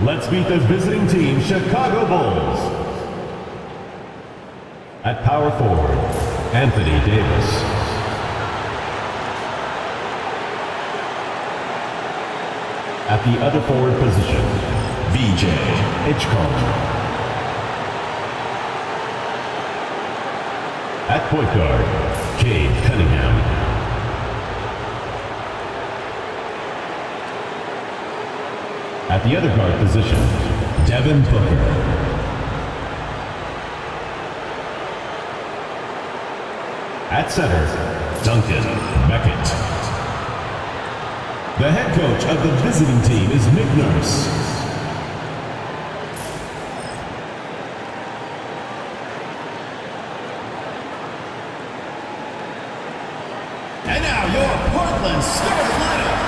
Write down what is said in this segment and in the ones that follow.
Let's meet the visiting team, Chicago Bulls. At power forward, Anthony Davis. At the other forward position, VJ Edgecombe. At point guard, Cade Cunningham. At the other guard position, Devin Booker. At center, Duncan Beckett. The head coach of the visiting team is Nick Nurse. And now your Portland starting lineup.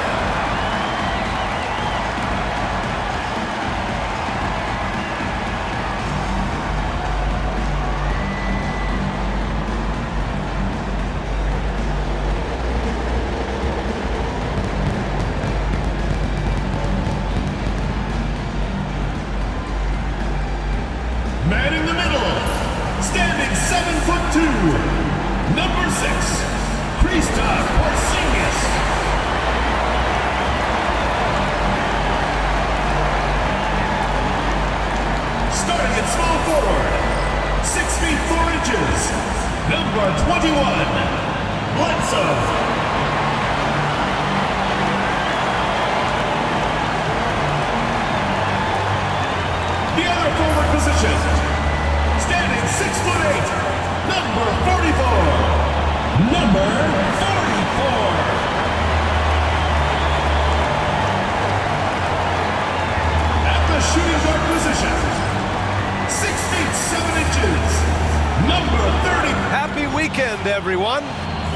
Man in the middle, standing 7'2", number 6, Kristaps Porzingis. Starting at small forward, 6 feet 4 inches, number 21, Bledsoe. The other forward position, standing 6'8", number 44, number 44. At the shooting guard position, 6 feet 7 inches, number 30. Happy weekend, everyone.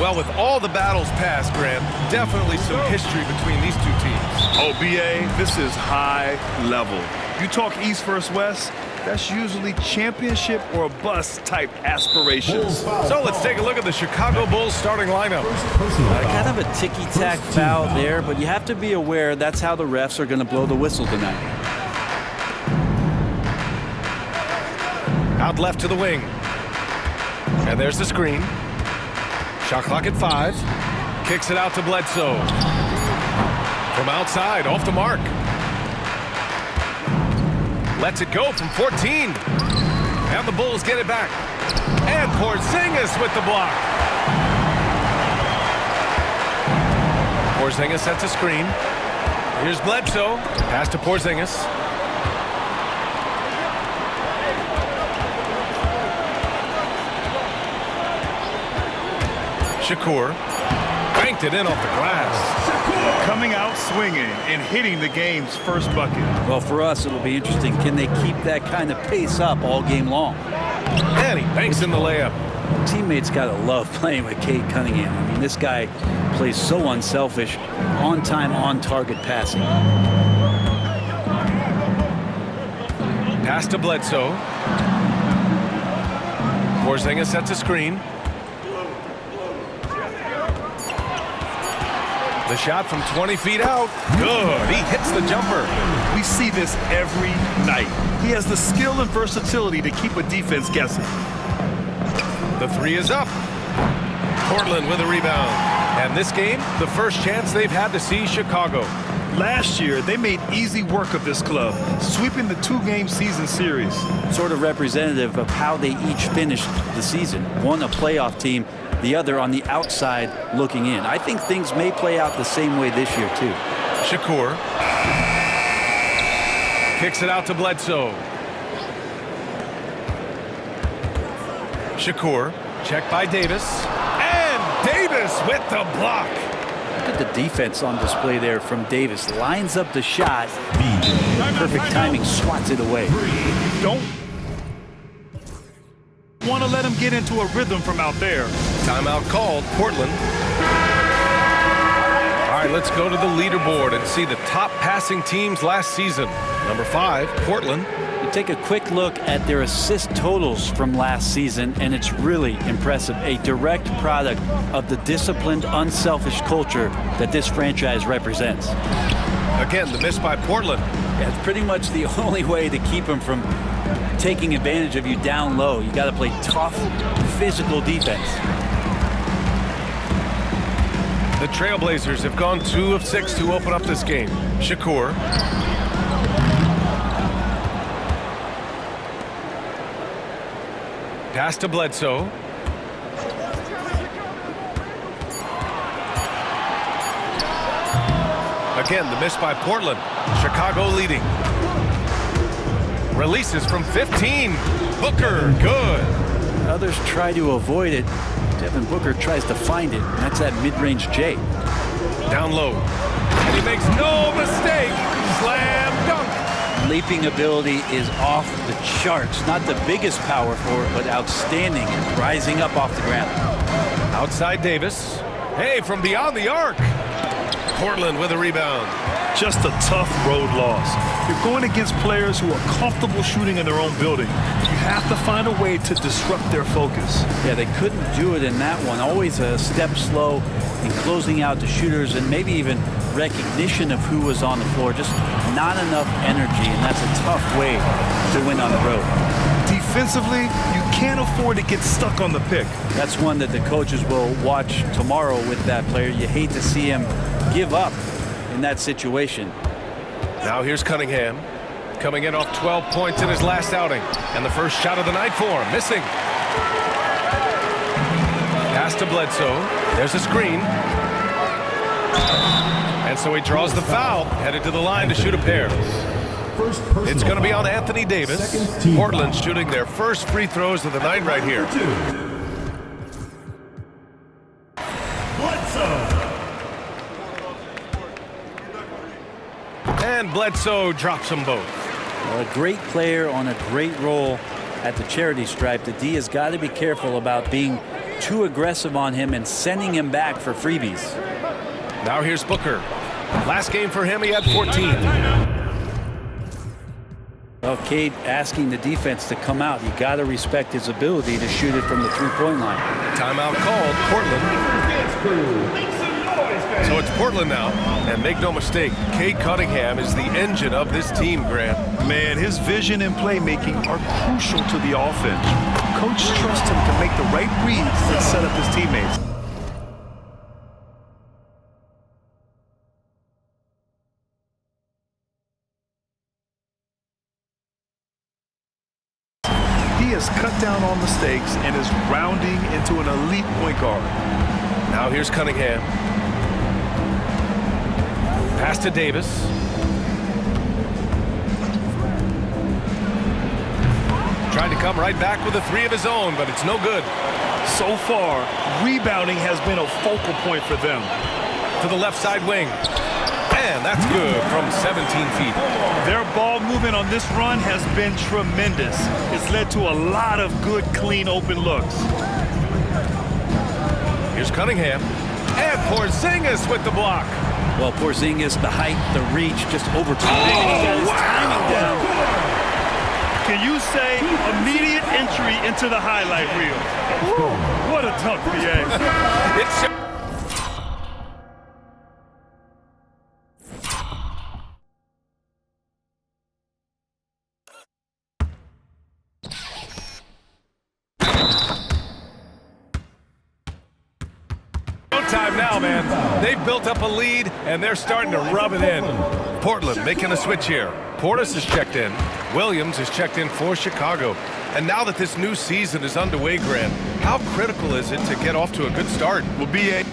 Well, with all the battles past, Grant, definitely some history between these two teams. Oh, BA, this is high level. You talk East versus West, that's usually championship or bust type aspirations. So let's take a look at the Chicago Bulls starting lineup. Kind of a ticky-tack foul there, but you have to be aware that's how the refs are going to blow the whistle tonight. Out left to the wing. And there's the screen. Shot clock at 5. Kicks it out to Bledsoe. From outside, off the mark. Lets it go from 14. And the Bulls get it back. And Porzingis with the block. Porzingis sets a screen. Here's Bledsoe. Pass to Porzingis. Shakur banked it in off the glass. Coming out swinging and hitting the game's first bucket. Well, for us, it'll be interesting. Can they keep that kind of pace up all game long? And he banks in the layup. Teammates got to love playing with Cade Cunningham. I mean, this guy plays so unselfish, on-time, on-target passing. Pass to Bledsoe. Porzingis sets a screen. The shot from 20 feet out. Good. He hits the jumper. We see this every night. He has the skill and versatility to keep a defense guessing. The 3 is up. Portland with a rebound. And this game, the first chance they've had to see Chicago. Last year, they made easy work of this club, sweeping the 2-game season series. Sort of representative of how they each finished the season. One a playoff team, the other on the outside looking in. I think things may play out the same way this year, too. Shakur kicks it out to Bledsoe. Shakur, checked by Davis. And Davis with the block. Look at the defense on display there from Davis. Lines up the shot. Perfect timing, swats it away. Don't want to let him get into a rhythm from out there. Timeout called, Portland. All right, let's go to the leaderboard and see the top passing teams last season. Number 5, Portland. You take a quick look at their assist totals from last season, and it's really impressive. A direct product of the disciplined, unselfish culture that this franchise represents. Again, the miss by Portland. Yeah, it's pretty much the only way to keep him from taking advantage of you down low. You got to play tough, physical defense. The Trailblazers have gone 2 of 6 to open up this game. Shakur. Pass to Bledsoe. Again, the miss by Portland. Chicago leading. Releases from 15. Booker, good. Others try to avoid it. Devin Booker tries to find it, and that's that mid-range J. Down low. And he makes no mistake. Slam dunk. Leaping ability is off the charts. Not the biggest power forward, but outstanding, rising up off the ground. Outside Davis. Hey, from beyond the arc. Portland with a rebound. Just a tough road loss. You're going against players who are comfortable shooting in their own building. You have to find a way to disrupt their focus. Yeah, they couldn't do it in that one. Always a step slow in closing out the shooters and maybe even recognition of who was on the floor. Just not enough energy, and that's a tough way to win on the road. Defensively, you can't afford to get stuck on the pick. That's one that the coaches will watch tomorrow with that player. You hate to see him give up in that situation. Now here's Cunningham. Coming in off 12 points in his last outing. And the first shot of the night for him. Missing. Pass to Bledsoe. There's a screen. And so he draws the foul. Headed to the line to shoot a pair. It's going to be on Anthony Davis. Portland shooting their first free throws of the night right here. And Bledsoe drops them both. Well, a great player on a great role at the charity stripe. The D has got to be careful about being too aggressive on him and sending him back for freebies. Now here's Booker. Last game for him, he had 14. Well, Cade asking the defense to come out. You got to respect his ability to shoot it from the three-point line. Timeout called, Portland. So it's Portland now, and make no mistake, Cade Cunningham is the engine of this team, Grant. Man, his vision and playmaking are crucial to the offense. Coach trusts him to make the right reads and set up his teammates. He has cut down on mistakes and is rounding into an elite point guard. Now here's Cunningham. Pass to Davis. Trying to come right back with a three of his own, but it's no good. So far, rebounding has been a focal point for them. To the left side wing. And that's good from 17 feet. Their ball movement on this run has been tremendous. It's led to a lot of good, clean, open looks. Here's Cunningham. And Porzingis with the block. Well, Porzingis, the height, the reach, just over too big. He got his timing down. Can you say immediate entry into the highlight reel? Woo, what a dunk, BA. It's time now, man. They've built up a lead, and they're starting to rub it in. Portland making a switch here. Portis is checked in. Williams is checked in for Chicago. And now that this new season is underway, Grant, how critical is it to get off to a good start? Will be a...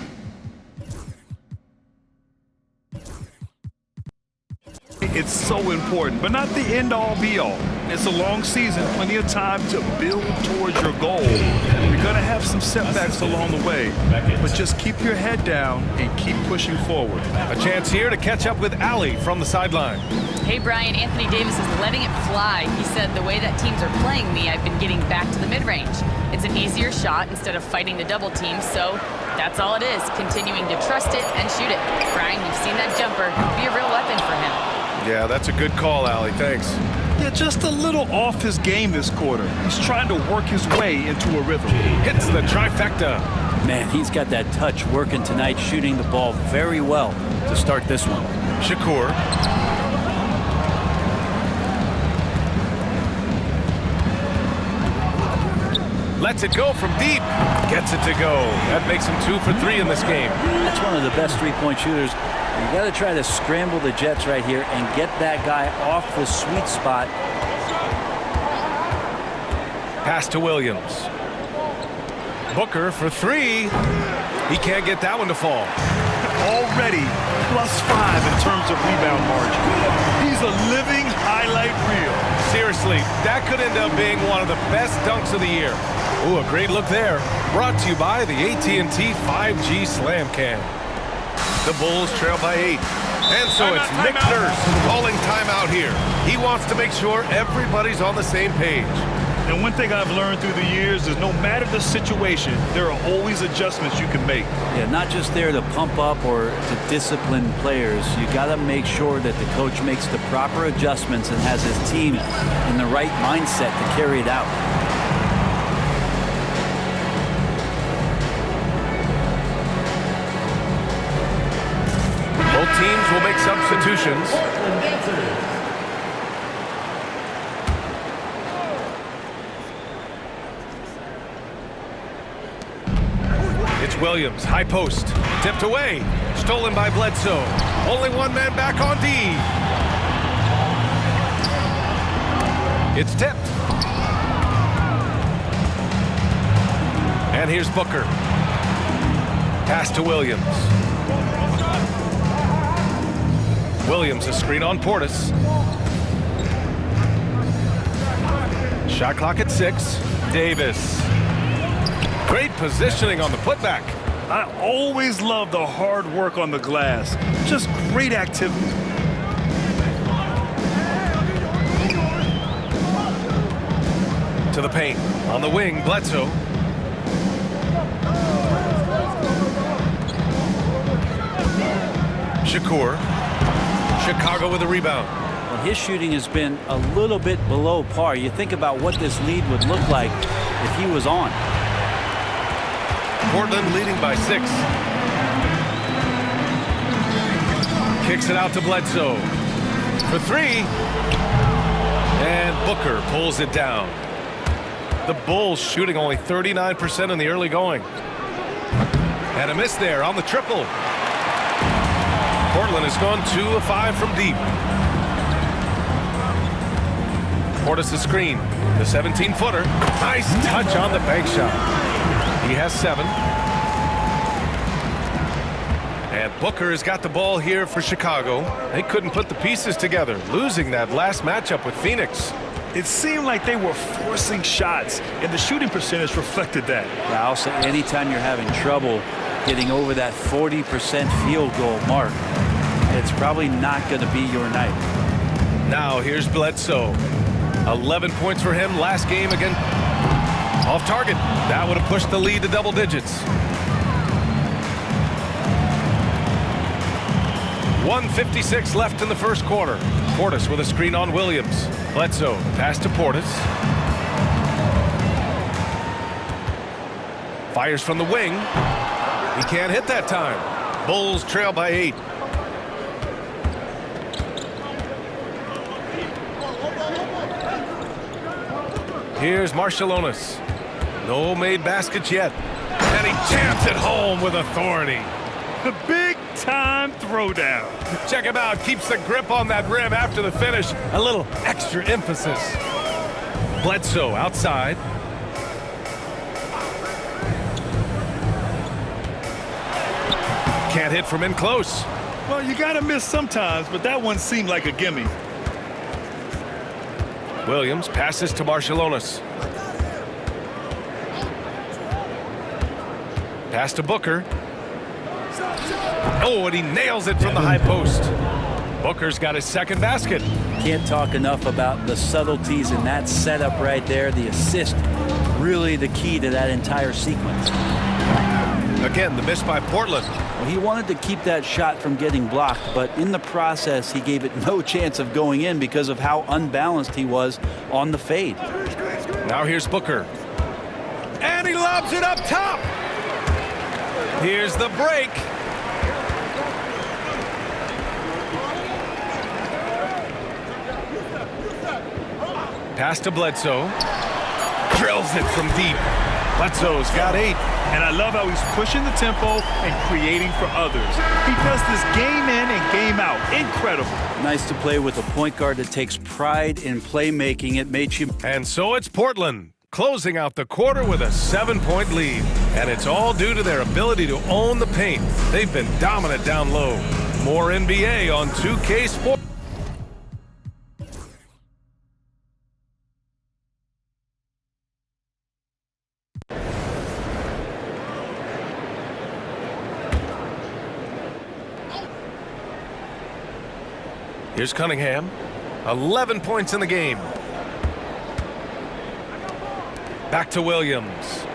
It's so important, but not the end-all, be-all. It's a long season, plenty of time to build towards your goal. You're going to have some setbacks along the way, but just keep your head down and keep pushing forward. A chance here to catch up with Allie from the sideline. Hey, Brian, Anthony Davis is letting it fly. He said, the way that teams are playing me, I've been getting back to the mid-range. It's an easier shot instead of fighting the double team, so that's all it is, continuing to trust it and shoot it. Brian, you've seen that jumper. Be a real weapon for him. Yeah, that's a good call, Allie. Thanks. Yeah, just a little off his game this quarter. He's trying to work his way into a rhythm. Hits the trifecta. Man, he's got that touch working tonight, shooting the ball very well to start this one. Shakur. Lets it go from deep. Gets it to go. That makes him 2 for 3 in this game. That's one of the best three-point shooters. You got to try to scramble the Jets right here and get that guy off the sweet spot. Pass to Williams. Booker for 3. He can't get that one to fall. Already +5 in terms of rebound margin. He's a living highlight reel. Seriously, that could end up being one of the best dunks of the year. Ooh, a great look there. Brought to you by the AT&T 5G Slam Cam. The Bulls trail by 8. And so it's Nick Nurse calling timeout here. He wants to make sure everybody's on the same page. And one thing I've learned through the years is no matter the situation, there are always adjustments you can make. Yeah, not just there to pump up or to discipline players. You got to make sure that the coach makes the proper adjustments and has his team in the right mindset to carry it out. Both teams will make substitutions. It's Williams, high post, tipped away, stolen by Bledsoe. Only one man back on D. It's tipped. And here's Booker. Pass to Williams. Williams, a screen on Portis. Shot clock at 6. Davis. Great positioning on the putback. I always love the hard work on the glass. Just great activity. To the paint. On the wing, Bledsoe. Shakur. Chicago with a rebound. Well, his shooting has been a little bit below par. You think about what this lead would look like if he was on. Portland leading by 6. Kicks it out to Bledsoe. For 3. And Booker pulls it down. The Bulls shooting only 39% in the early going. And a miss there on the triple. Portland has gone 2 of 5 from deep. Portis' screen. The 17-footer. Nice touch on the bank shot. He has 7. And Booker has got the ball here for Chicago. They couldn't put the pieces together, losing that last matchup with Phoenix. It seemed like they were forcing shots, and the shooting percentage reflected that. Yeah, I'll say anytime you're having trouble getting over that 40% field goal mark, it's probably not going to be your night. Now here's Bledsoe. 11 points for him last game again. Off target. That would have pushed the lead to double digits. 1:56 left in the first quarter. Portis with a screen on Williams. Bledsoe, pass to Portis. Fires from the wing. He can't hit that time. Bulls trail by 8. Here's Marciulionis. No made baskets yet. And he jams it home with authority. The big-time throwdown. Check him out. Keeps the grip on that rim after the finish. A little extra emphasis. Bledsoe outside. Can't hit from in close. Well, you got to miss sometimes, but that one seemed like a gimme. Williams passes to Marciulionis. Pass to Booker. Oh, and he nails it from the high post. Booker's got his second basket. Can't talk enough about the subtleties in that setup right there. The assist, really the key to that entire sequence. Again, the miss by Portland. Well, he wanted to keep that shot from getting blocked, but in the process, he gave it no chance of going in because of how unbalanced he was on the fade. Now here's Booker. And he lobs it up top. Here's the break. Pass to Bledsoe. Drills it from deep. Bledsoe's got 8. And I love how he's pushing the tempo and creating for others. He does this game in and game out. Incredible. Nice to play with a point guard that takes pride in playmaking. It made you. And so it's Portland, closing out the quarter with a 7-point lead. And it's all due to their ability to own the paint. They've been dominant down low. More NBA on 2K Sports. Here's Cunningham. 11 points in the game. Back to Williams.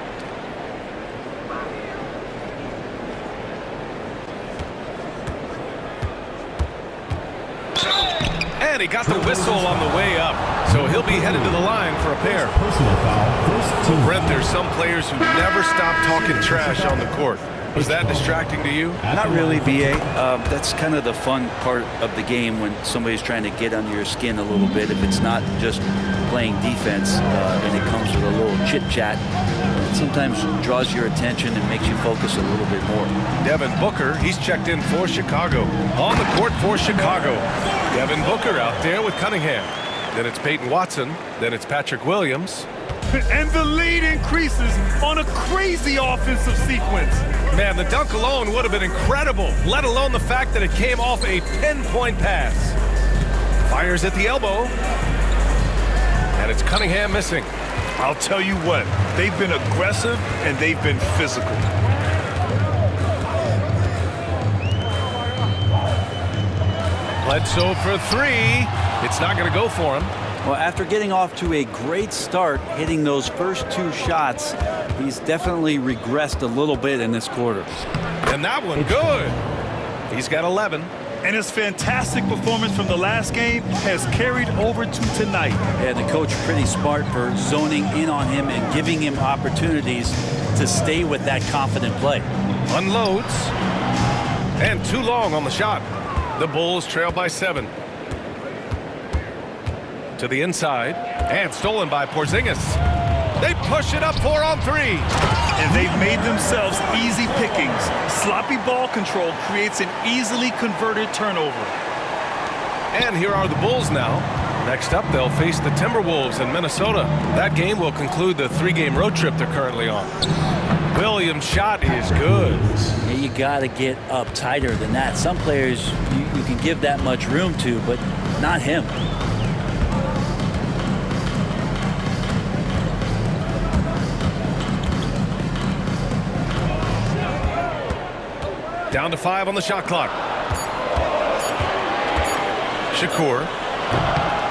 And he got the whistle on the way up. So he'll be headed to the line for a pair. Personal foul. First team. Brent, there's some players who never stop talking trash on the court. Was that distracting to you? Not really, BA. That's kind of the fun part of the game when somebody's trying to get under your skin a little bit. If it's not just playing defense and it comes with a little chit-chat, it sometimes draws your attention and makes you focus a little bit more. Devin Booker, he's checked in for Chicago. On the court for Chicago. Devin Booker out there with Cunningham. Then it's Peyton Watson. Then it's Patrick Williams. And the lead increases on a crazy offensive sequence. Man, the dunk alone would have been incredible, let alone the fact that it came off a pinpoint pass. Fires at the elbow. And it's Cunningham missing. I'll tell you what, they've been aggressive and they've been physical. Bledsoe for 3. It's not going to go for him. Well, after getting off to a great start, hitting those first 2 shots, he's definitely regressed a little bit in this quarter. And that one good. He's got 11. And his fantastic performance from the last game has carried over to tonight. Yeah, the coach pretty smart for zoning in on him and giving him opportunities to stay with that confident play. Unloads. And too long on the shot. The Bulls trail by 7. To the inside. And stolen by Porzingis. They push it up 4 on 3. And they've made themselves easy pickings. Sloppy ball control creates an easily converted turnover. And here are the Bulls now. Next up, they'll face the Timberwolves in Minnesota. That game will conclude the 3-game road trip they're currently on. Williams' shot is good. Yeah, you got to get up tighter than that. Some players you can give that much room to, but not him. Down to 5 on the shot clock. Shakur.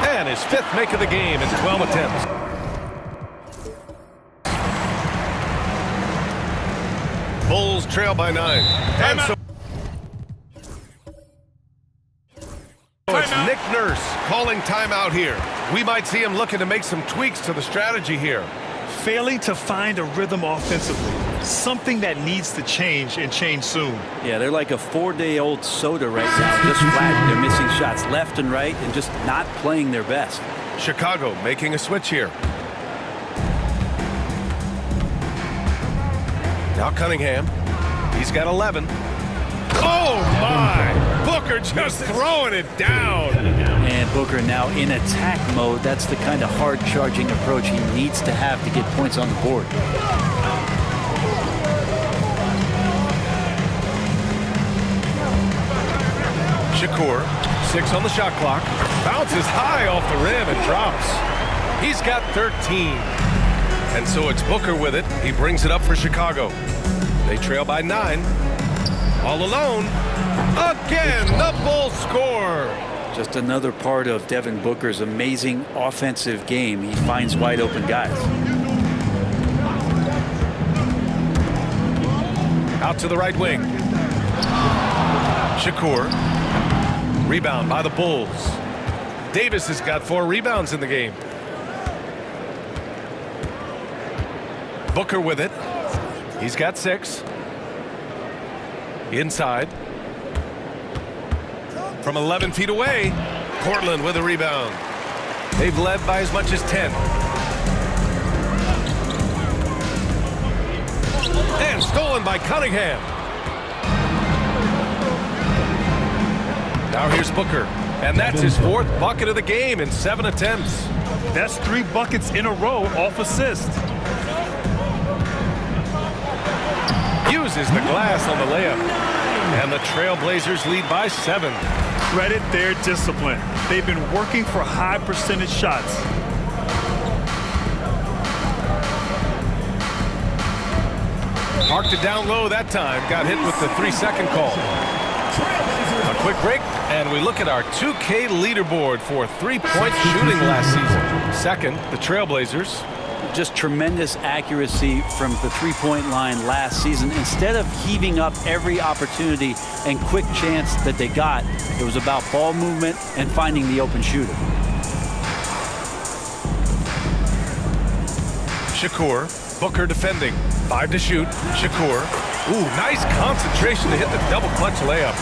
And his 5th make of the game in 12 attempts. Bulls trail by 9. And so it's Nick Nurse calling timeout here. We might see him looking to make some tweaks to the strategy here. Failing to find a rhythm offensively. Something that needs to change and change soon. Yeah, they're like a 4-day-old soda right now. Just flat. They're missing shots left and right and just not playing their best. Chicago making a switch here. Now Cunningham. He's got 11. Oh, my! Booker just throwing it down. And Booker now in attack mode. That's the kind of hard-charging approach he needs to have to get points on the board. Shakur, 6 on the shot clock. Bounces high off the rim and drops. He's got 13. And so it's Booker with it. He brings it up for Chicago. They trail by 9. All alone. Again, the Bulls score. Just another part of Devin Booker's amazing offensive game. He finds wide open guys. Out to the right wing. Shakur. Rebound by the Bulls. Davis has got 4 rebounds in the game. Booker with it. He's got 6. Inside. From 11 feet away, Portland with a rebound. They've led by as much as 10. And stolen by Cunningham. Now here's Booker. And that's his 4th bucket of the game in 7 attempts. That's 3 buckets in a row off assist. Uses the glass on the layup. And the Trailblazers lead by 7. Credit their discipline. They've been working for high percentage shots. Parked it down low that time. Got hit with the 3-second call. A quick break, and we look at our 2K leaderboard for three-point shooting last season. Second, the Trailblazers. Just tremendous accuracy from the three-point line last season. Instead of heaving up every opportunity and quick chance that they got, it was about ball movement and finding the open shooter. Shakur, Booker defending. 5 to shoot. Shakur. Ooh, nice concentration to hit the double clutch layup.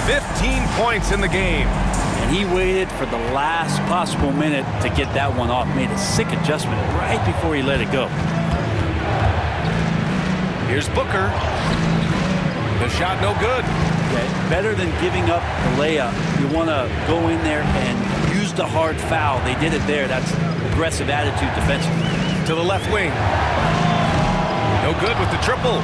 15 points in the game. And he waited for the last possible minute to get that one off. Made a sick adjustment right before he let it go. Here's Booker. The shot no good. Yeah, better than giving up the layup. You want to go in there and use the hard foul. They did it there. That's aggressive attitude defensively. To the left wing. No good with the triple.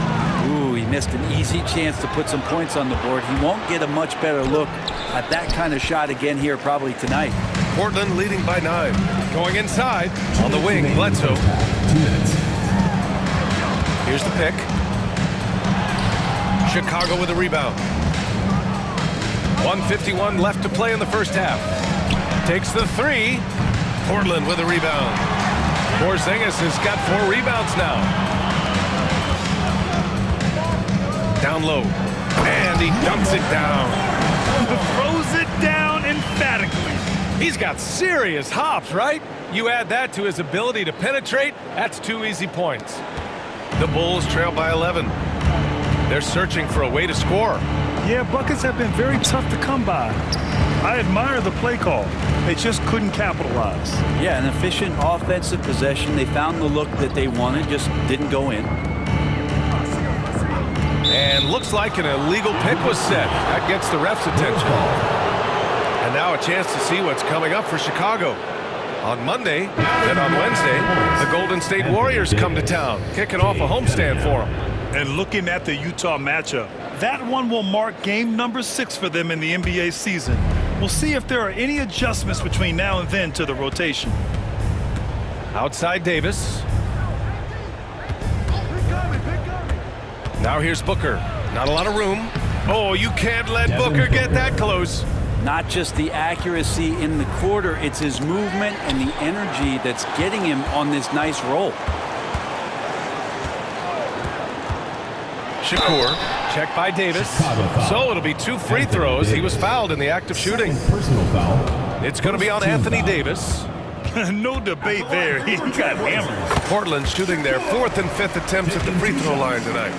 Ooh, he missed an easy chance to put some points on the board. He won't get a much better look at that kind of shot again here probably tonight. Portland leading by 9. Going inside on the wing, Bledsoe. 2 minutes. Here's the pick. Chicago with a rebound. 1:51 left to play in the first half. Takes the 3. Portland with a rebound. Porzingis has got 4 rebounds now. Down low. And he dunks it down. Throws it down emphatically. He's got serious hops, right? You add that to his ability to penetrate, that's 2 easy points. The Bulls trail by 11. They're searching for a way to score. Yeah, buckets have been very tough to come by. I admire the play call. They just couldn't capitalize. Yeah, an efficient offensive possession. They found the look that they wanted, just didn't go in. And looks like an illegal pick was set. That gets the ref's attention. And now a chance to see what's coming up for Chicago. On Monday, then on Wednesday, the Golden State Warriors come to town, kicking off a homestand for them. And looking at the Utah matchup, that one will mark game number 6 for them in the NBA season. We'll see if there are any adjustments between now and then to the rotation. Outside Davis. Now here's Booker. Not a lot of room. Oh, you can't let Booker get that close. Not just the accuracy in the quarter, it's his movement and the energy that's getting him on this nice roll. Shakur, checked by Davis. So it'll be 2 free throws. He was fouled in the act of shooting. Personal foul. It's going to be on Anthony Davis. No debate there. He got hammered. Portland shooting their 4th and 5th attempts at the free throw line tonight.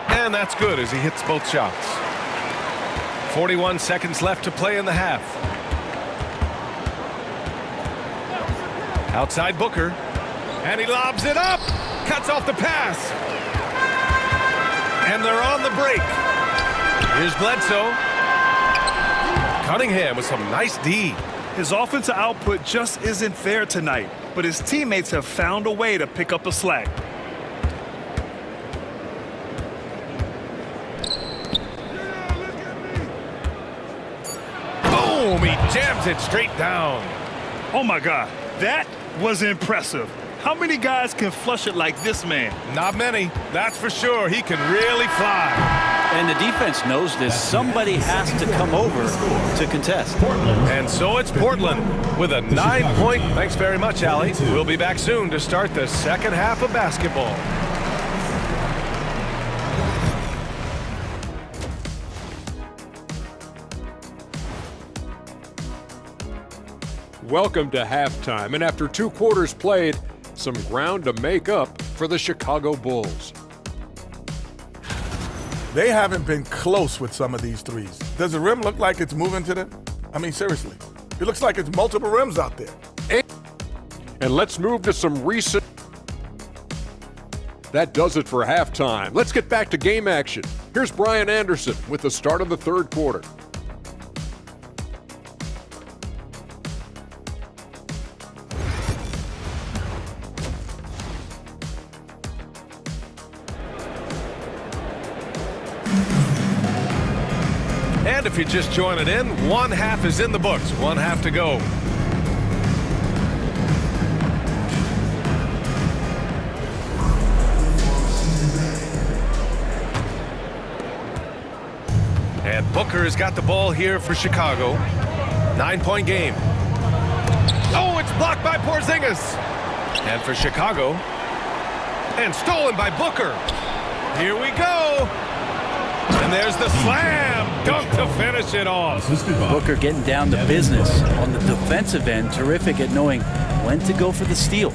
And that's good as he hits both shots. 41 seconds left to play in the half. Outside Booker. And he lobs it up. Cuts off the pass. And they're on the break. Here's Bledsoe. Cunningham with some nice D. His offensive output just isn't there tonight, but his teammates have found a way to pick up the slack. Boom! He jams it straight down. Oh my God, that was impressive. How many guys can flush it like this man? Not many, that's for sure. He can really fly. And the defense knows this. Somebody has to come over to contest. And so it's Portland with a 9-point. Thanks very much, Allie. We'll be back soon to start the second half of basketball. Welcome to halftime, and after 2 quarters played, some ground to make up for the Chicago Bulls. They haven't been close with some of these threes. Does the rim look like it's moving to them? I mean, seriously. It looks like it's multiple rims out there. And let's move to some recent That does it for halftime. Let's get back to game action. Here's Brian Anderson with the start of the third quarter. And if you're just joining in, one half is in the books, one half to go. And Booker has got the ball here for Chicago. 9-point game. Oh, it's blocked by Porzingis. And for Chicago. And stolen by Booker. Here we go. And there's the slam dunk to finish it off. Booker getting down to business on the defensive end. Terrific at knowing when to go for the steal.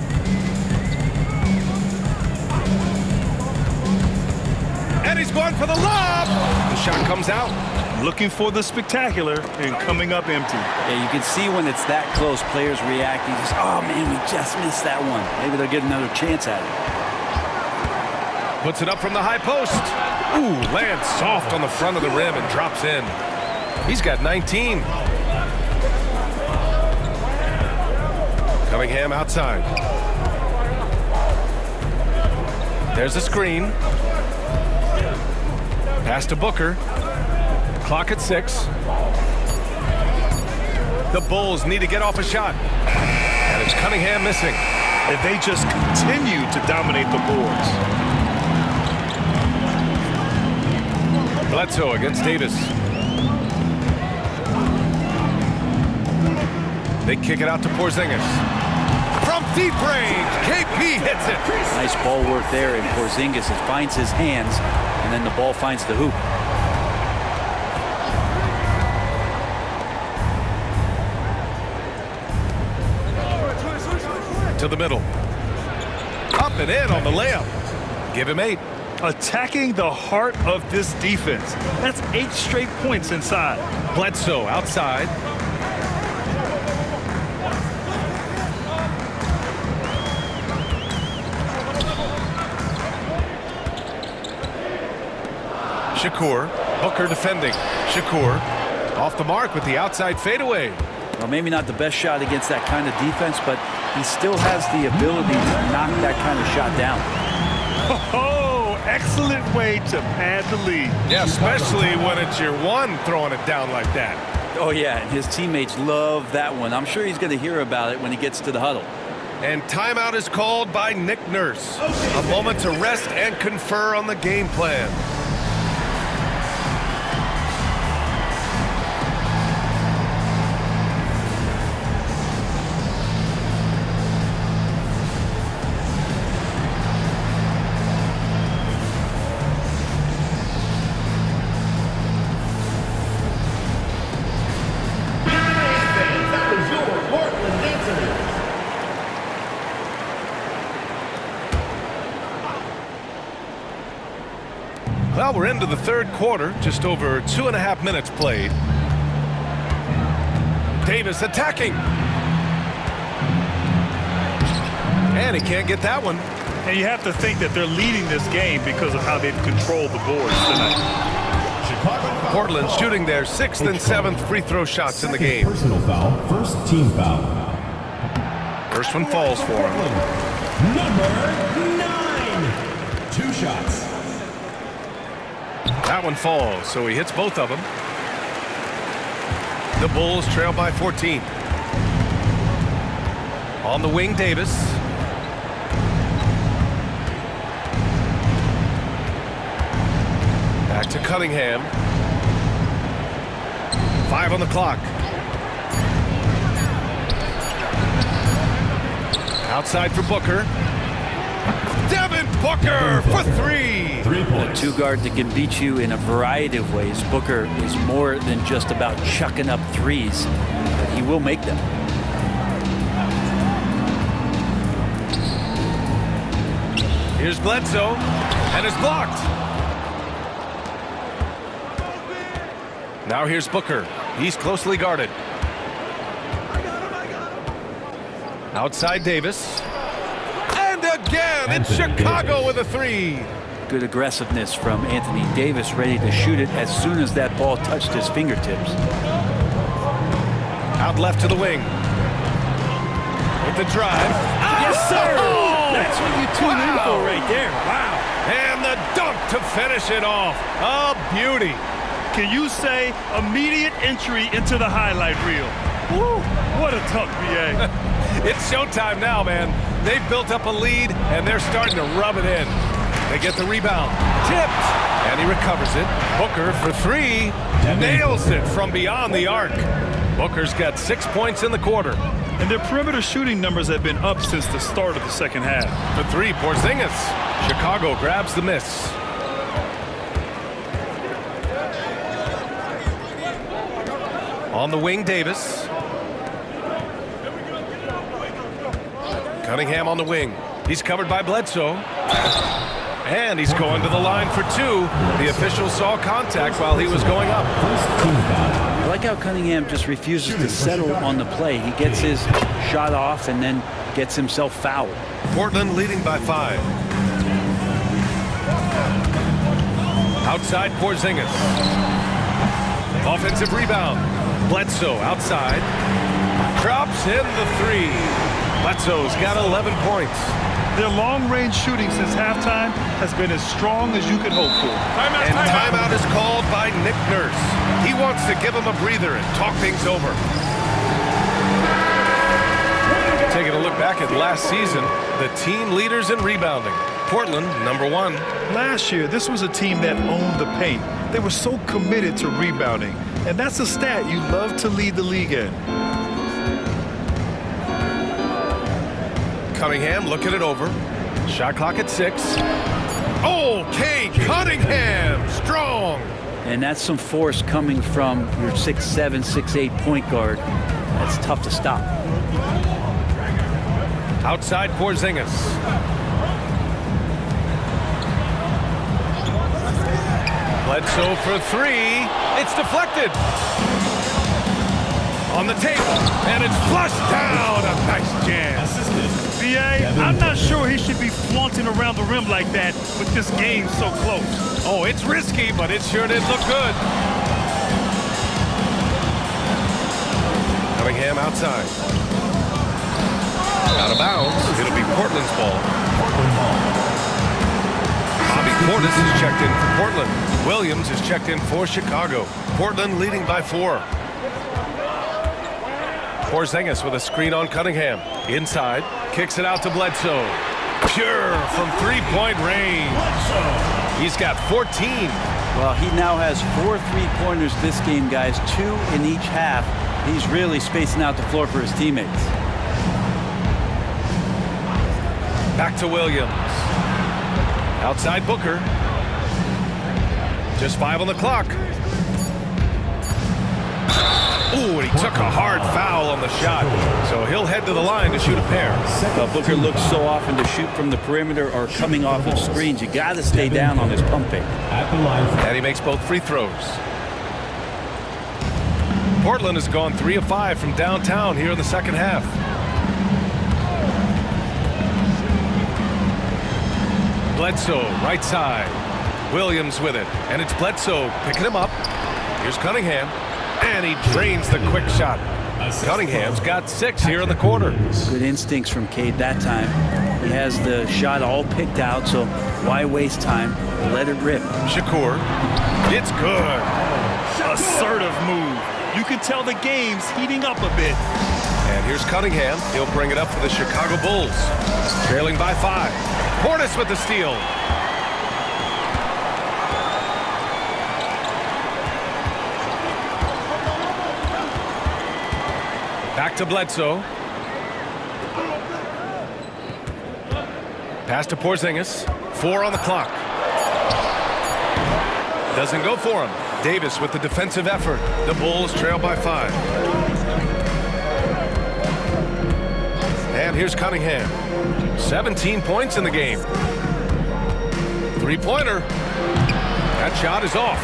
And he's going for the lob. The shot comes out. Looking for the spectacular and coming up empty. Yeah, you can see when it's that close, players reacting. Just, oh man, we just missed that one. Maybe they'll get another chance at it. Puts it up from the high post. Ooh, lands soft on the front of the rim and drops in. He's got 19. Cunningham outside. There's a screen. Pass to Booker. Clock at 6. The Bulls need to get off a shot. And it's Cunningham missing. And they just continue to dominate the boards. Bledsoe against Davis. They kick it out to Porzingis. From deep range, KP hits it. Nice ball work there, and Porzingis finds his hands, and then the ball finds the hoop. To the middle. Up and in on the layup. Give him 8. Attacking the heart of this defense. That's 8 straight points inside. Bledsoe outside. Shakur. Booker defending. Shakur off the mark with the outside fadeaway. Well, maybe not the best shot against that kind of defense, but he still has the ability to knock that kind of shot down. Oh, excellent way to pad the lead. Yeah, especially when it's your one throwing it down like that. Oh, yeah, and his teammates love that one. I'm sure he's going to hear about it when he gets to the huddle. And timeout is called by Nick Nurse. A moment to rest and confer on the game plan. Well, we're into the third quarter, just over 2.5 minutes played. Davis attacking. And he can't get that one. And you have to think that they're leading this game because of how they've controlled the boards tonight. Portland shooting their 6th and 7th free throw shots in the game. Personal foul, first team foul. First one falls for him. Number 9. 2 shots. That one falls, so he hits both of them. The Bulls trail by 14. On the wing, Davis. Back to Cunningham. 5 on the clock. Outside for Booker. Devin Booker for 3. 3 A points. two-guard that can beat you in a variety of ways. Booker is more than just about chucking up threes, but he will make them. Here's Bledsoe, and it's blocked. Now here's Booker. He's closely guarded. Outside Davis. And again, And it's Anthony Chicago Davis. with a three. Good aggressiveness from Anthony Davis, ready to shoot it as soon as that ball touched his fingertips. Out left to the wing. With the drive. Yes, sir! Oh! That's what you tune in for right there. Wow. And the dunk to finish it off. A beauty. Can you say immediate entry into the highlight reel? Woo, what a dunk, B.A. It's showtime now, man. They've built up a lead, and they're starting to rub it in. They get the rebound. Tipped. And he recovers it. Booker for three. Nails it from beyond the arc. Booker's got 6 points in the quarter. And their perimeter shooting numbers have been up since the start of the second half. The three, Porzingis. Chicago grabs the miss. On the wing, Davis. Cunningham on the wing. He's covered by Bledsoe. And he's going to the line for two. The official saw contact while he was going up. I like how Cunningham just refuses to settle on the play. He gets his shot off and then gets himself fouled. Portland leading by 5. Outside Porzingis. Offensive rebound. Bledsoe outside. Drops in the three. Bledsoe's got 11 points. Their long-range shooting since halftime has been as strong as you could hope for. And timeout is called by Nick Nurse. He wants to give him a breather and talk things over. Taking a look back at last season, the team leaders in rebounding. Portland, number 1. Last year, this was a team that owned the paint. They were so committed to rebounding. And that's a stat you love to lead the league in. Cunningham looking it over. Shot clock at 6. Okay, Cunningham, strong. And that's some force coming from your 6'7", 6'8" point guard. That's tough to stop. Outside Porzingis. Bledsoe for three. It's deflected. On the table, and it's flushed down. A nice jam. B.A., I'm not sure he should be flaunting around the rim like that with this game so close. Oh, it's risky, but it sure did look good. Cunningham outside. Out of bounds. It'll be Portland's ball. Bobby Portis is checked in for Portland. Williams is checked in for Chicago. Portland leading by 4. Porzingis with a screen on Cunningham. Inside. Kicks it out to Bledsoe. Pure from three-point range. He's got 14. Well, he now has 4 3-pointers this game, guys. 2 in each half. He's really spacing out the floor for his teammates. Back to Williams. Outside Booker. Just 5 on the clock. Ooh, and he took a hard foul on the shot. So he'll head to the line to shoot a pair. Booker looks so often to shoot from the perimeter or coming off of screens. You got to stay down on his pump fake. At the line. And he makes both free throws. Portland has gone 3 of 5 from downtown here in the second half. Bledsoe, right side. Williams with it. And it's Bledsoe picking him up. Here's Cunningham. And he drains the quick shot. Cunningham's got 6 here in the quarter. Good instincts from Cade that time. He has the shot all picked out, so why waste time? Let it rip. Shakur. It's good. Assertive move. You can tell the game's heating up a bit. And here's Cunningham. He'll bring it up for the Chicago Bulls. Trailing by 5. Portis with the steal. Back to Bledsoe. Pass to Porzingis. 4 on the clock. Doesn't go for him. Davis with the defensive effort. The Bulls trail by 5. And here's Cunningham. 17 points in the game. 3-pointer. That shot is off.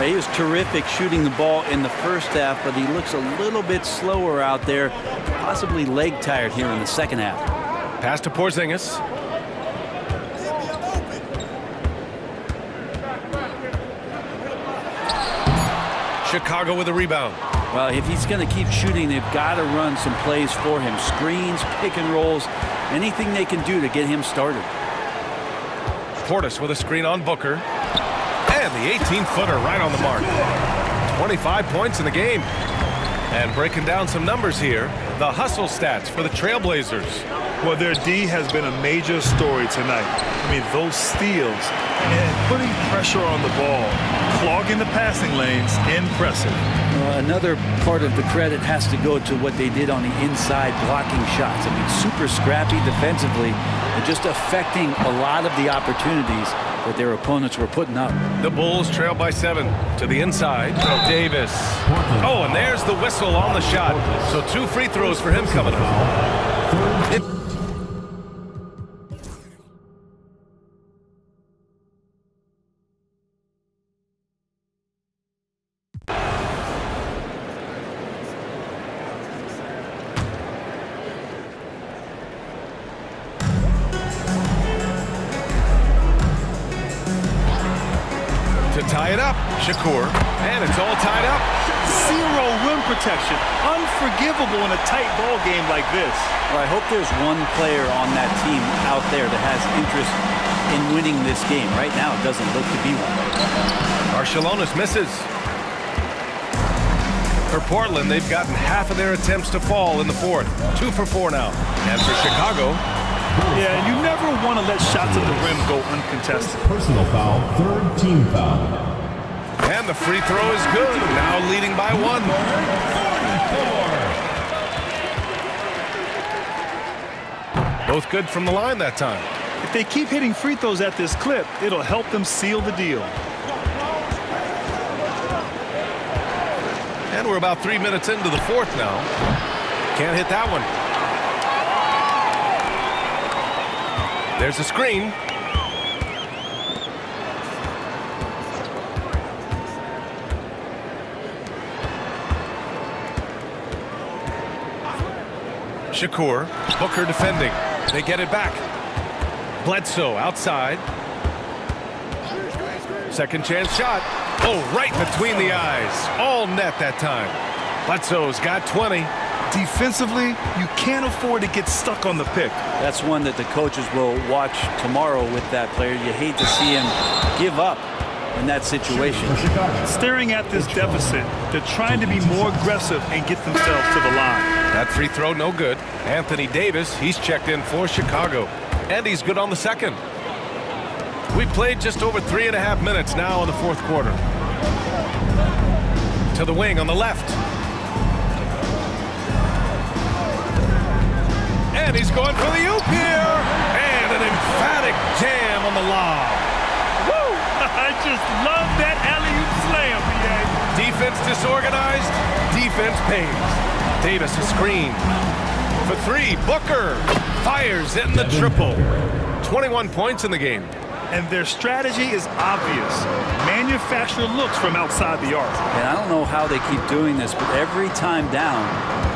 He was terrific shooting the ball in the first half, but he looks a little bit slower out there, possibly leg tired here in the second half. Pass to Porzingis. Chicago with a rebound. Well, if he's going to keep shooting, they've got to run some plays for him. Screens, pick and rolls, anything they can do to get him started. Portis with a screen on Booker. And the 18-footer right on the mark. 25 points in the game. And breaking down some numbers here, the hustle stats for the Trailblazers. Well, their D has been a major story tonight. I mean, those steals and putting pressure on the ball, clogging the passing lanes, impressive. Another part of the credit has to go to what they did on the inside blocking shots. I mean, super scrappy defensively and just affecting a lot of the opportunities that their opponents were putting up. The Bulls trail by 7 to the inside. Davis. Oh, and there's the whistle on the shot. So 2 free throws for him coming up. To tie it up, Shakur, and it's all tied up. Zero rim protection. Unforgivable in a tight ball game like this. Well, I hope there's one player on that team out there that has interest in winning this game. Right now, it doesn't look to be one. Archelonis misses. For Portland, they've gotten half of their attempts to fall in the fourth. 2 for 4 now. And for Chicago, yeah, you never want to let shots at the rim go uncontested. Personal foul, 3rd team foul. and the free throw is good. Now leading by 1. Both good from the line that time. If they keep hitting free throws at this clip, it'll help them seal the deal. And we're about 3 minutes into the fourth now. Can't hit that one. There's a screen. Shakur, Booker defending. They get it back. Bledsoe outside. Second chance shot. Oh, right between the eyes. All net that time. Bledsoe's got 20. Defensively, you can't afford to get stuck on the pick. That's one that the coaches will watch tomorrow with that player. You hate to see him give up in that situation. Staring at this deficit, they're trying to be more aggressive and get themselves to the line. That free throw no good. Anthony Davis, he's checked in for Chicago. And he's good on the second. We played just over 3.5 minutes now in the fourth quarter. To the wing on the left. And he's going for the oop here. And an emphatic jam on the lob. Woo! I just love that alley-oop slam, BA. Defense disorganized. Defense pays. Davis a screen. For 3, Booker fires in the triple. 21 points in the game. And their strategy is obvious. Manufacture looks from outside the arc. And I don't know how they keep doing this, but every time down,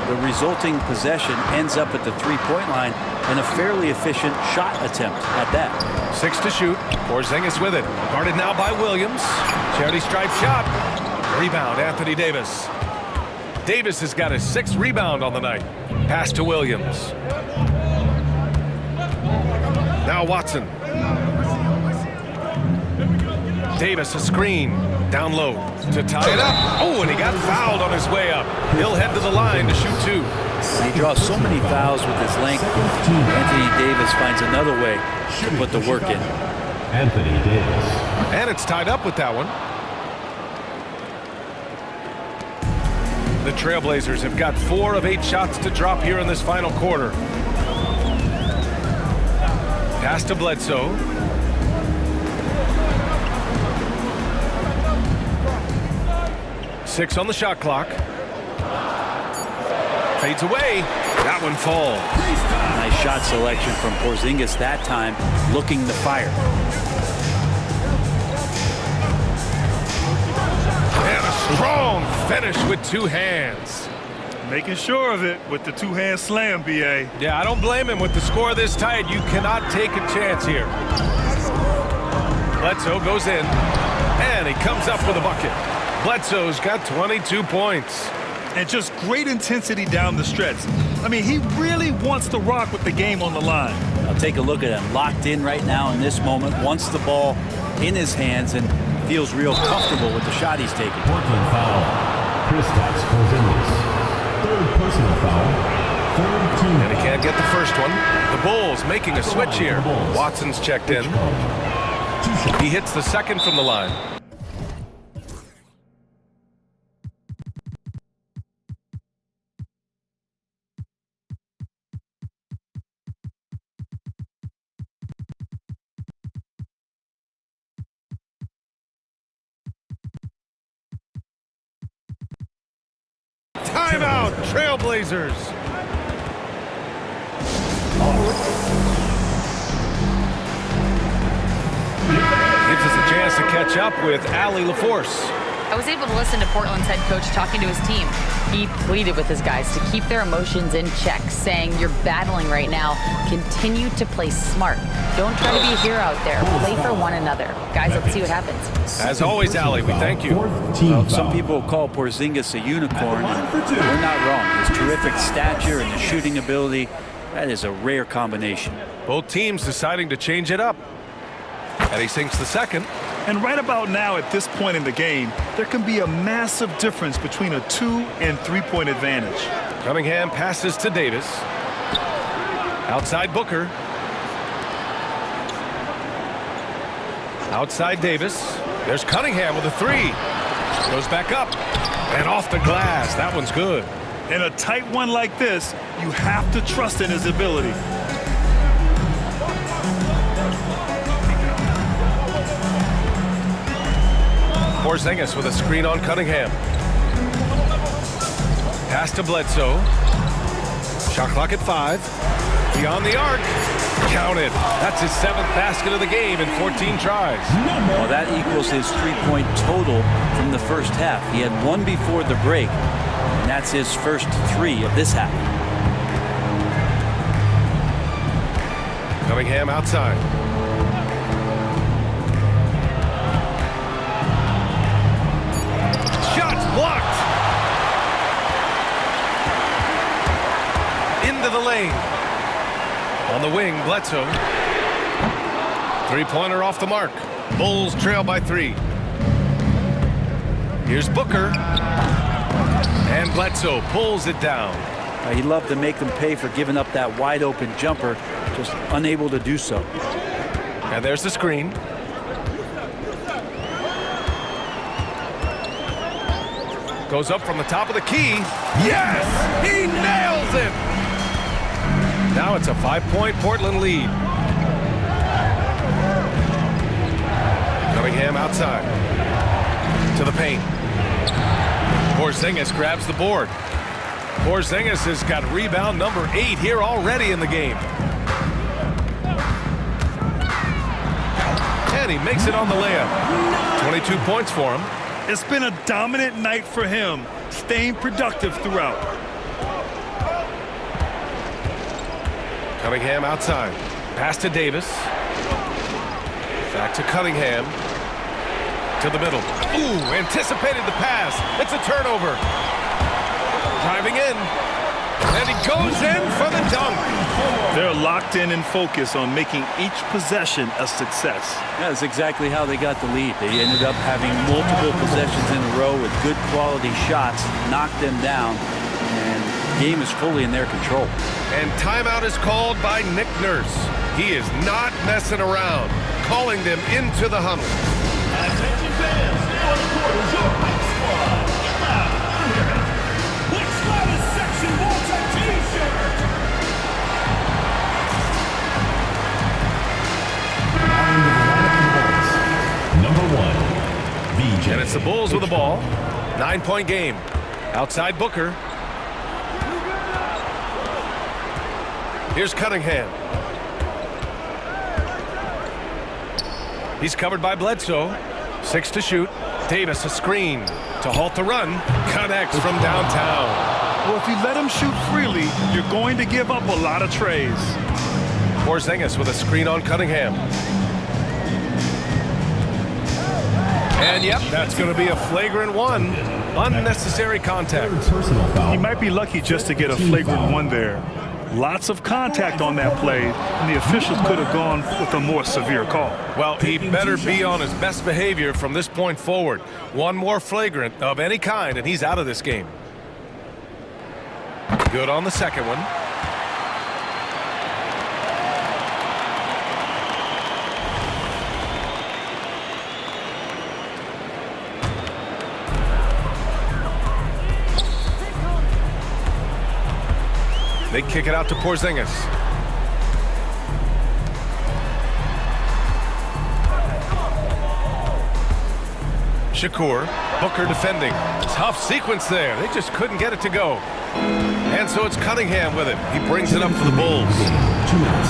the resulting possession ends up at the three-point line and a fairly efficient shot attempt at that. 6 to shoot. Porzingis with it. Guarded now by Williams. Charity stripe shot. Rebound, Anthony Davis. Davis has got his 6th rebound on the night. Pass to Williams. Now Watson. Davis a screen. Down low to tie it up. Oh, and he got fouled on his way up. He'll head to the line to shoot 2. He draws so many fouls with his length. Anthony Davis finds another way to put the work in. Anthony Davis. And it's tied up with that one. The Trailblazers have got 4 of 8 shots to drop here in this final quarter. Pass to Bledsoe. Six on the shot clock. Fades away. That one falls. Nice shot selection from Porzingis that time, looking to fire. And a strong finish with 2 hands. Making sure of it with the 2-hand slam, BA. Yeah, I don't blame him with the score this tight. You cannot take a chance here. Bledsoe goes in, and he comes up with a bucket. Bledsoe's got 22 points. And just great intensity down the stretch. I mean, he really wants to rock with the game on the line. Now take a look at him, locked in right now in this moment, wants the ball in his hands and feels real comfortable with the shot he's taking. Portland foul. Kristaps Porzingis. Third personal foul. Third team And he foul. can't get the first one. The Bulls making a switch here. Watson's checked in. He hits the second from the line. Timeout, Trailblazers. Gives us a chance to catch up with Allie LaForce. I was able to listen to Portland's head coach talking to his team. He pleaded with his guys to keep their emotions in check, saying, "You're battling right now. Continue to play smart. Don't try to be a hero out there. Play for one another." Guys, let's see what happens. As always, Allie, we thank you. Fourth team foul. Some people call Porzingis a unicorn, and they're not wrong. His terrific stature and his shooting ability, that is a rare combination. Both teams deciding to change it up. And he sinks the second. And right about now, at this point in the game, there can be a massive difference between a 2- and 3-point advantage. Cunningham passes to Davis. Outside Booker. Outside Davis. There's Cunningham with a three. Goes back up. And off the glass. That one's good. In a tight one like this, you have to trust in his ability. Porzingis with a screen on Cunningham. Pass to Bledsoe. Shot clock at 5. Beyond the arc. Counted. That's his 7th basket of the game in 14 tries. Well, that equals his 3-point total from the first half. He had one before the break, and that's his first 3 of this half. Cunningham outside. Shots blocked. Into the lane. On the wing, Bledsoe. Three-pointer off the mark. Bulls trail by 3. Here's Booker. And Bledsoe pulls it down. He loved to make them pay for giving up that wide-open jumper, just unable to do so. And there's the screen. Goes up from the top of the key. Yes! He nails it! Now it's a 5-point Portland lead. Cunningham outside. To the paint. Porzingis grabs the board. Porzingis has got rebound number 8 here already in the game. And he makes it on the layup. 22 points for him. It's been a dominant night for him, staying productive throughout. Cunningham outside. Pass to Davis. Back to Cunningham. To the middle. Ooh, anticipated the pass. It's a turnover. Driving in. And he goes in for the dunk. They're locked in and focused on making each possession a success. That's exactly how they got the lead. They ended up having multiple possessions in a row with good quality shots, knocked them down, and the game is fully in their control. And timeout is called by Nick Nurse. He is not messing around, calling them into the huddle. Attention fans, now on the court is your White Squad. White Squad is section wants a t-shirt. Number 1, VJ. And it's the Bulls with the ball. 9-point game. Outside Booker. Here's Cunningham. He's covered by Bledsoe. 6 to shoot. Davis a screen to halt the run. Connects from downtown. Well, if you let him shoot freely, you're going to give up a lot of trays. Porzingis with a screen on Cunningham. And yep, that's going to be a flagrant one. Unnecessary contact. Personal foul. He might be lucky just to get a flagrant one there. Lots of contact on that play, and the officials could have gone with a more severe call. Well, he better be on his best behavior from this point forward. One more flagrant of any kind, and he's out of this game. Good on the second one. They kick it out to Porzingis. Shakur, Booker defending. Tough sequence there. They just couldn't get it to go. And so it's Cunningham with it. He brings it up for the Bulls.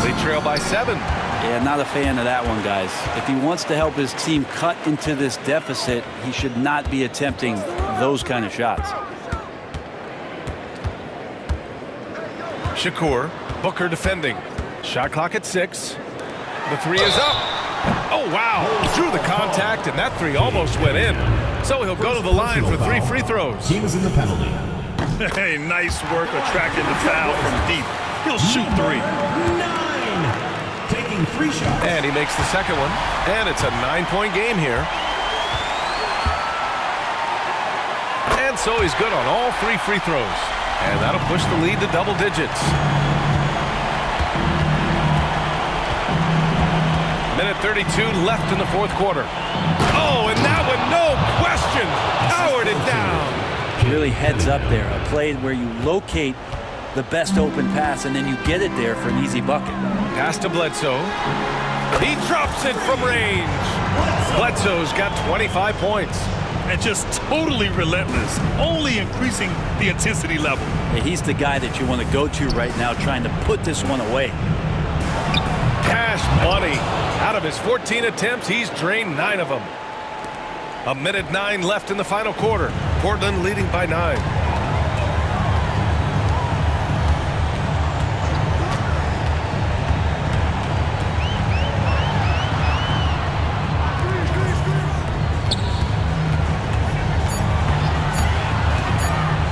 They trail by 7. Yeah, not a fan of that one, guys. If he wants to help his team cut into this deficit, he should not be attempting those kind of shots. Shakur, Booker defending. Shot clock at 6. The 3 is up. Oh, wow. Drew the contact, and that 3 almost went in. So he'll go to the line for 3 free throws. Team is in the penalty. Hey, nice work attracting the foul from deep. He'll shoot 3. 9. Taking 3 shots. And he makes the second one. And it's a 9-point game here. And so he's good on all 3 free throws. And that'll push the lead to double digits. Minute 32 left in the fourth quarter. Oh, and that one, no question, powered it down. Really heads up there. A play where you locate the best open pass and then you get it there for an easy bucket. Pass to Bledsoe. He drops it from range. Bledsoe's got 25 points. And just totally relentless, only increasing the intensity level. Yeah, he's the guy that you want to go to right now trying to put this one away. Cash money. Out of his 14 attempts, he's drained 9 of them. A minute 9 left in the final quarter. Portland leading by 9.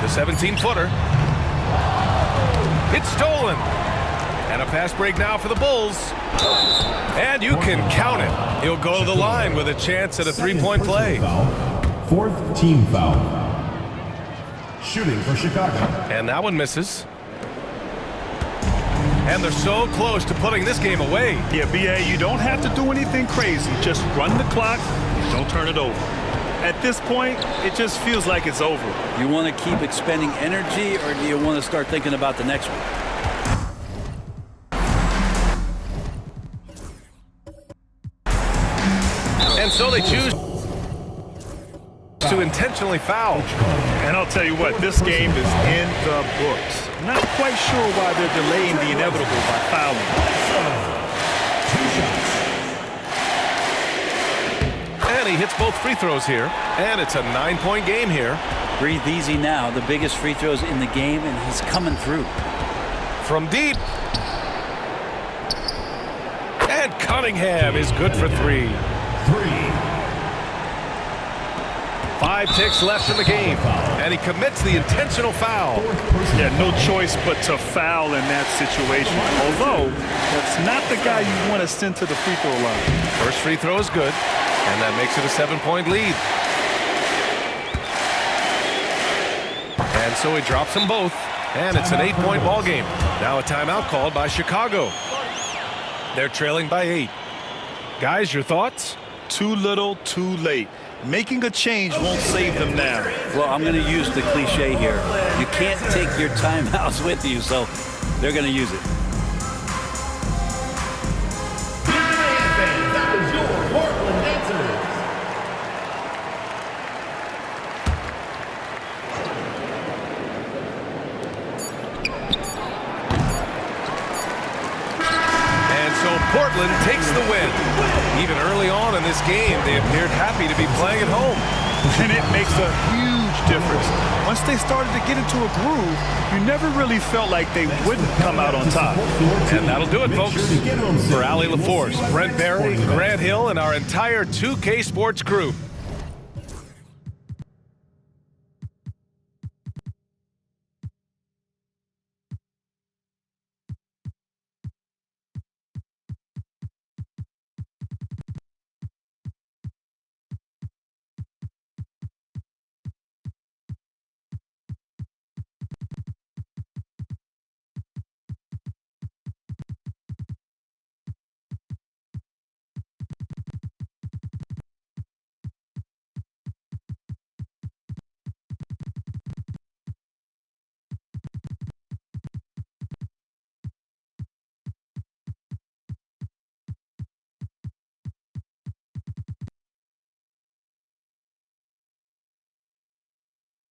The 17-footer. It's stolen. And a fast break now for the Bulls. And you can count it. He'll go to the line with a chance at a 3-point play. Fourth team foul. Shooting for Chicago. And that one misses. And they're so close to putting this game away. Yeah, B.A., you don't have to do anything crazy. Just run the clock. Don't turn it over. At this point, it just feels like it's over. You want to keep expending energy, or do you want to start thinking about the next one? And so they choose to intentionally foul. And I'll tell you what, this game is in the books. Not quite sure why they're delaying the inevitable by fouling. 2 shots. And he hits both free throws here. And it's a 9-point game here. Breathe easy now. The biggest free throws in the game, and he's coming through. From deep. And Cunningham is good for 3. 5 ticks left in the game. And he commits the intentional foul. Yeah, no choice but to foul in that situation. Although, that's not the guy you want to send to the free throw line. First free throw is good. And that makes it a 7-point lead. And so he drops them both. And it's an 8-point ball game. Now a timeout called by Chicago. They're trailing by 8. Guys, your thoughts? Too little, too late. Making a change won't save them now. Well, I'm going to use the cliche here. You can't take your timeouts with you, so they're going to use it. That was your Portland answers. And so Portland takes the win. Even early on in this game, they appeared happy to be playing at home. And it makes a huge difference. Once they started to get into a groove, you never really felt like they wouldn't come out on top. And that'll do it, folks. For Allie LaForce, Brent Barry, Grant Hill, and our entire 2K Sports crew,